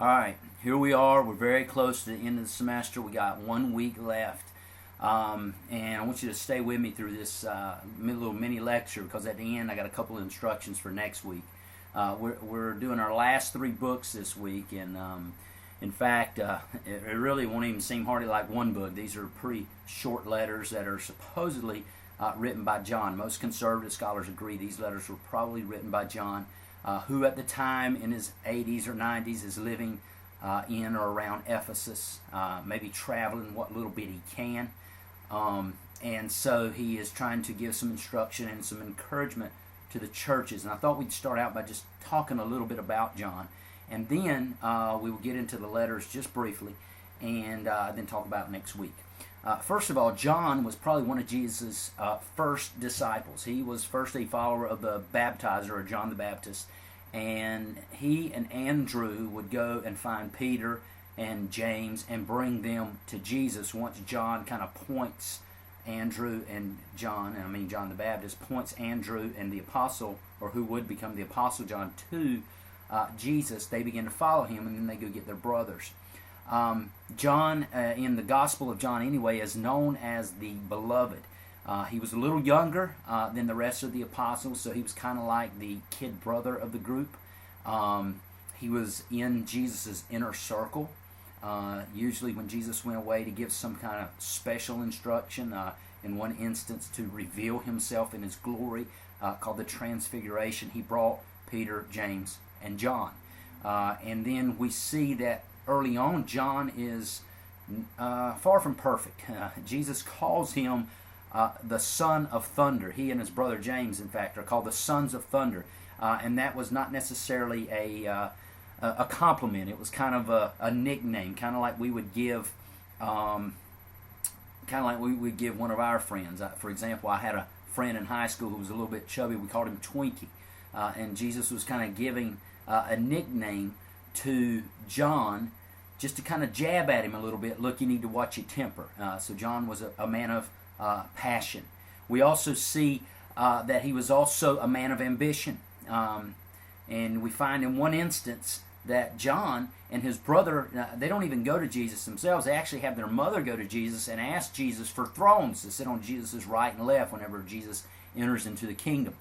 All right, here we are. We're very close to the end of the semester. We got 1 week left. And I want you to stay with me through this little mini lecture, because at the end I got a couple of instructions for next week. We're doing our last 3 books this week, and in fact, it really won't even seem hardly like one book. These are pretty short letters that are supposedly written by John. Most conservative scholars agree these letters were probably written by John, who at the time in his 80s or 90s is living in or around Ephesus, maybe traveling what little bit he can. And so he is trying to give some instruction and some encouragement to the churches. And I thought we'd start out by just talking a little bit about John. And then we will get into the letters just briefly, and then talk about it next week. First of all, John was probably one of Jesus' first disciples. He was first a follower of the baptizer, or John the Baptist. And he and Andrew would go and find Peter and James and bring them to Jesus once John kind of points Andrew and John, John the Baptist, points Andrew and the apostle, or who would become the apostle John, to Jesus. They begin to follow him, and then they go get their brothers. John, in the Gospel of John anyway, is known as the Beloved. He was a little younger than the rest of the apostles, so he was kind of like the kid brother of the group. He was in Jesus' inner circle. Usually when Jesus went away to give some kind of special instruction, in one instance to reveal himself in his glory, called the Transfiguration, he brought Peter, James, and John. And then we see that early on John is far from perfect. Jesus calls him the son of thunder. He and his brother James, in fact, are called the sons of thunder. And that was not necessarily a compliment. It was kind of a nickname, kind of like we would give one of our friends. For example, I had a friend in high school who was a little bit chubby. We called him Twinkie. And Jesus was kind of giving a nickname to John just to kind of jab at him a little bit. Look, you need to watch your temper. So John was a man of passion. We also see that he was also a man of ambition. And we find in one instance that John and his brother, they don't even go to Jesus themselves. They actually have their mother go to Jesus and ask Jesus for thrones to sit on Jesus' right and left whenever Jesus enters into the kingdom.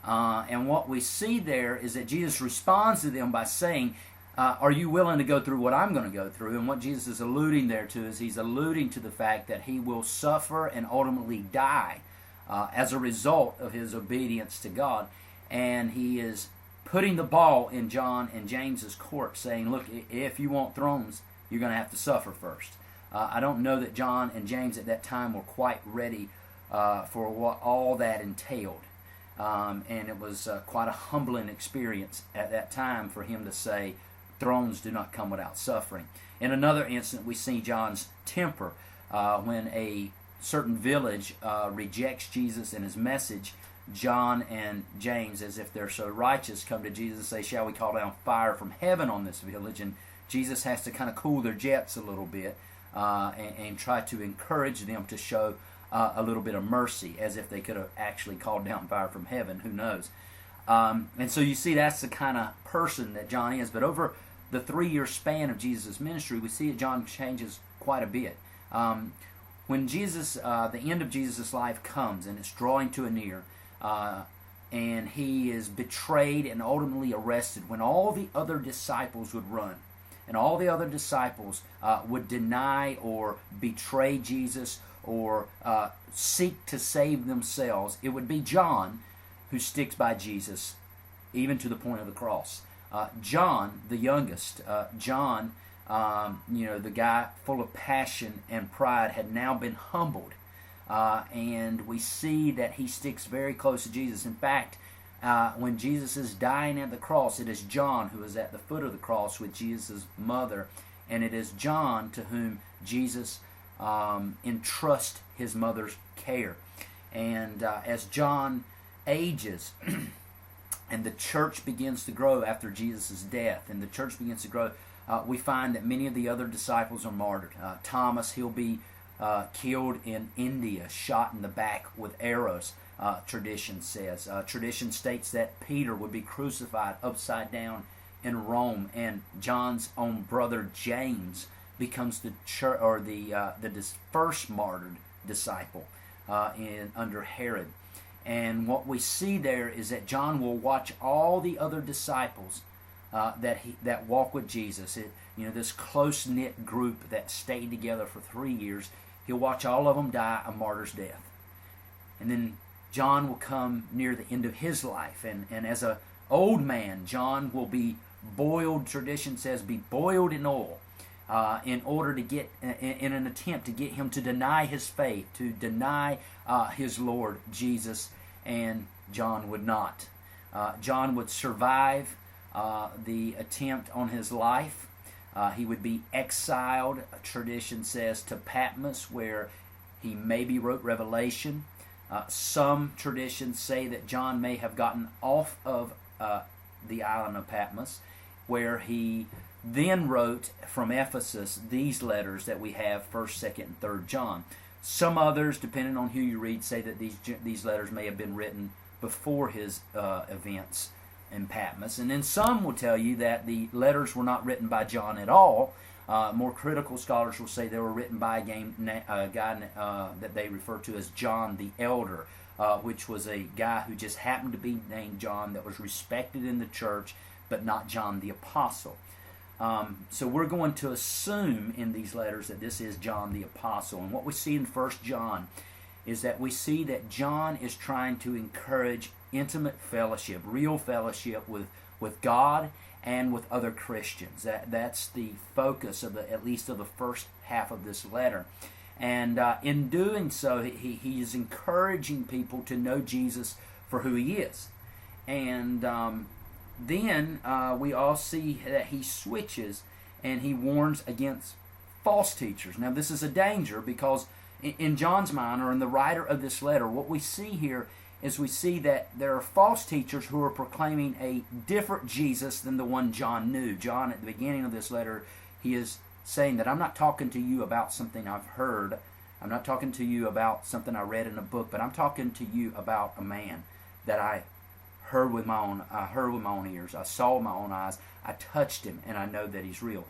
And what we see there is that Jesus responds to them by saying, are you willing to go through what I'm going to go through? And what Jesus is alluding there to is he's alluding to the fact that he will suffer and ultimately die as a result of his obedience to God. And he is putting the ball in John and James's court, saying, look, if you want thrones, you're going to have to suffer first. I don't know that John and James at that time were quite ready for what all that entailed. And it was quite a humbling experience at that time for him to say, thrones do not come without suffering. In another instance, we see John's temper when a certain village rejects Jesus and his message. John and James, as if they're so righteous, come to Jesus and say, shall we call down fire from heaven on this village? And Jesus has to kind of cool their jets a little bit and try to encourage them to show a little bit of mercy, as if they could have actually called down fire from heaven. Who knows? And so you see that's the kind of person that John is. But over the 3-year span of Jesus' ministry, we see that John changes quite a bit. When Jesus, the end of Jesus' life comes and it's drawing to a near, and he is betrayed and ultimately arrested, when all the other disciples would run, and all the other disciples would deny or betray Jesus or seek to save themselves, it would be John who sticks by Jesus even to the point of the cross. John, the youngest, John, the guy full of passion and pride, had now been humbled. And we see that he sticks very close to Jesus. In fact, when Jesus is dying at the cross, it is John who is at the foot of the cross with Jesus' mother. And it is John to whom Jesus entrusts his mother's care. And as John ages and the church begins to grow after Jesus' death, and the church begins to grow, we find that many of the other disciples are martyred. Thomas, he'll be killed in India, shot in the back with arrows, tradition says. Tradition states that Peter would be crucified upside down in Rome, and John's own brother James becomes the church, or the first martyred disciple under Herod. And what we see there is that John will watch all the other disciples that walk with Jesus. This close-knit group that stayed together for 3 years. He'll watch all of them die a martyr's death. And then John will come near the end of his life. And as an old man, John will be boiled, tradition says, be boiled in oil in order to get, in an attempt to get him to deny his faith, to deny his Lord Jesus. And John would not. John would survive the attempt on his life. He would be exiled, tradition says, to Patmos, where he maybe wrote Revelation. Some traditions say that John may have gotten off of the island of Patmos, where he then wrote from Ephesus these letters that we have, 1st, 2nd, and 3rd John. Some others, depending on who you read, say that these letters may have been written before his events in Patmos. And then some will tell you that the letters were not written by John at all. More critical scholars will say they were written by a guy that they refer to as John the Elder, which was a guy who just happened to be named John, that was respected in the church, but not John the Apostle. So we're going to assume in these letters that this is John the Apostle. And what we see in 1 John is that we see that John is trying to encourage intimate fellowship, real fellowship with God and with other Christians. That's the focus of at least of the first half of this letter. And in doing so, he is encouraging people to know Jesus for who he is. And then we all see that he switches and he warns against false teachers. Now this is a danger, because in John's mind, or in the writer of this letter, what we see here is we see that there are false teachers who are proclaiming a different Jesus than the one John knew. John, at the beginning of this letter, he is saying that I'm not talking to you about something I've heard. I'm not talking to you about something I read in a book, but I'm talking to you about a man that I heard with my own ears. I saw with my own eyes. I touched him, and I know that he's real.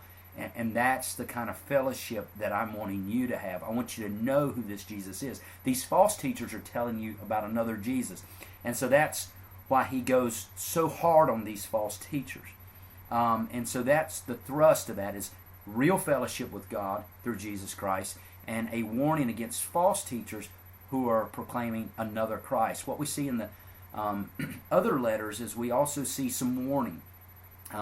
And that's the kind of fellowship that I'm wanting you to have. I want you to know who this Jesus is. These false teachers are telling you about another Jesus. And so that's why he goes so hard on these false teachers. And so that's the thrust of that, is real fellowship with God through Jesus Christ, and a warning against false teachers who are proclaiming another Christ. What we see in the other letters is we also see some warning.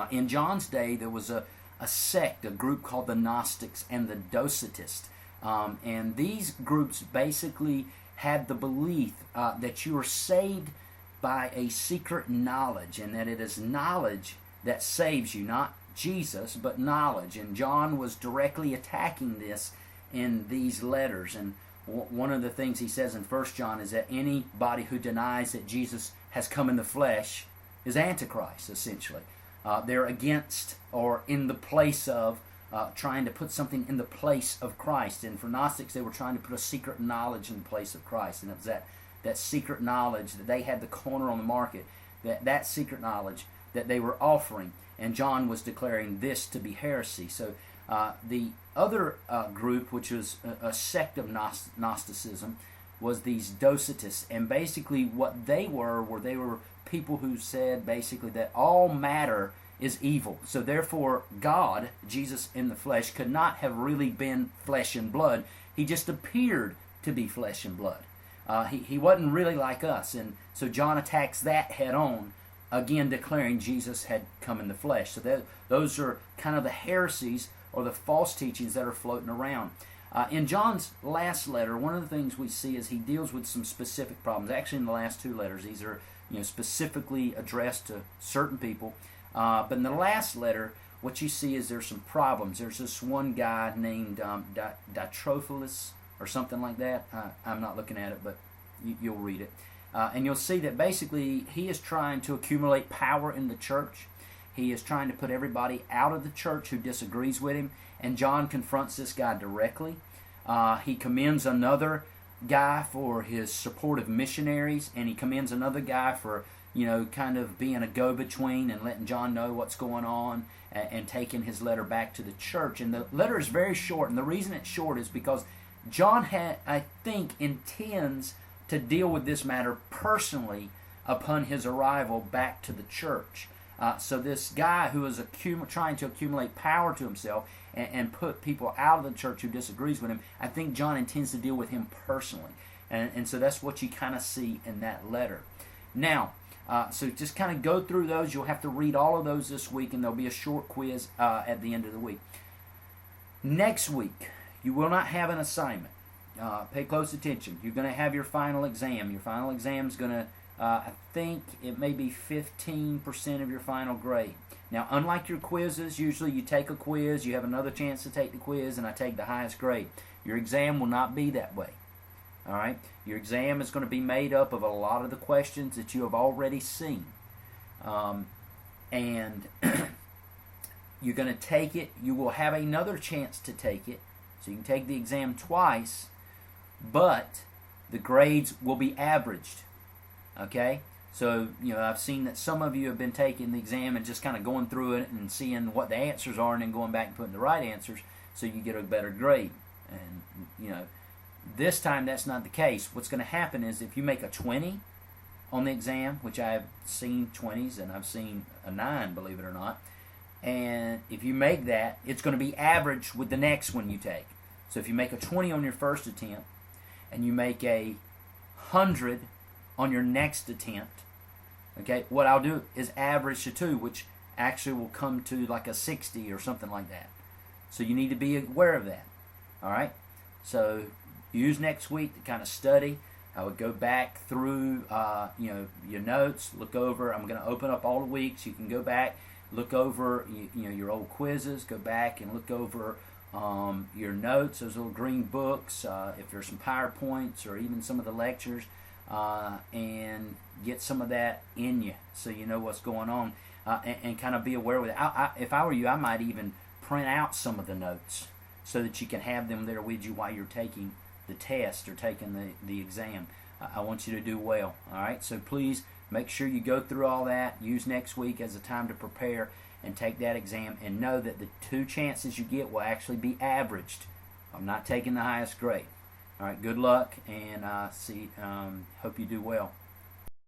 In John's day, there was a sect, a group called the Gnostics and the Docetists. And these groups basically had the belief that you are saved by a secret knowledge, and that it is knowledge that saves you, not Jesus, but knowledge. And John was directly attacking this in these letters. And one of the things he says in 1 John is that anybody who denies that Jesus has come in the flesh is Antichrist, essentially. They're against, or in the place of, trying to put something in the place of Christ. And for Gnostics, they were trying to put a secret knowledge in the place of Christ. And it was that secret knowledge that they had the corner on the market, that secret knowledge that they were offering. And John was declaring this to be heresy. So the other group, which was a sect of Gnosticism, was these Docetists. And basically what they were people who said basically that all matter is evil. So therefore God, Jesus in the flesh, could not have really been flesh and blood. He just appeared to be flesh and blood. He wasn't really like us. And so John attacks that head on, again declaring Jesus had come in the flesh. So those are kind of the heresies or the false teachings that are floating around. In John's last letter, one of the things we see is he deals with some specific problems. Actually, in the last two letters, these are specifically addressed to certain people. But in the last letter, what you see is there's some problems. There's this one guy named Diotrephes or something like that. I'm not looking at it, but you'll read it. And you'll see that basically he is trying to accumulate power in the church. He is trying to put everybody out of the church who disagrees with him. And John confronts this guy directly. He commends another guy for his support of missionaries, and he commends another guy for kind of being a go-between and letting John know what's going on, and taking his letter back to the church. And the letter is very short, and the reason it's short is because John, I think, intends to deal with this matter personally upon his arrival back to the church. So this guy who is trying to accumulate power to himself and put people out of the church who disagrees with him, I think John intends to deal with him personally. And so that's what you kind of see in that letter. Now, so just kind of go through those. You'll have to read all of those this week, and there'll be a short quiz at the end of the week. Next week, you will not have an assignment. Pay close attention. You're going to have your final exam. Your final exam is going to, I think it may be 15% of your final grade. Now, unlike your quizzes, usually you take a quiz, you have another chance to take the quiz, and I take the highest grade. Your exam will not be that way. All right? Your exam is going to be made up of a lot of the questions that you have already seen. And you're going to take it. You will have another chance to take it. So you can take the exam twice, but the grades will be averaged. Okay? So, I've seen that some of you have been taking the exam and just kind of going through it and seeing what the answers are and then going back and putting the right answers so you get a better grade. And, this time that's not the case. What's going to happen is if you make a 20 on the exam, which I've seen 20s and I've seen a 9, believe it or not, and if you make that, it's going to be averaged with the next one you take. So if you make a 20 on your first attempt and you make a 100 on your next attempt, okay, what I'll do is average the two, which actually will come to like a 60 or something like that. So you need to be aware of that. All right? So use next week to kind of study. I would go back through your notes, look over. I'm going to open up all the weeks. You can go back, look over your old quizzes, go back and look over your notes, those little green books, if there's some PowerPoints or even some of the lectures, and get some of that in you so you know what's going on, and kind of be aware with it. If I were you, I might even print out some of the notes so that you can have them there with you while you're taking the test or taking the exam. I want you to do well. All right, so please make sure you go through all that. Use next week as a time to prepare and take that exam, and know that the two chances you get will actually be averaged. I'm not taking the highest grade. All right, good luck, and hope you do well.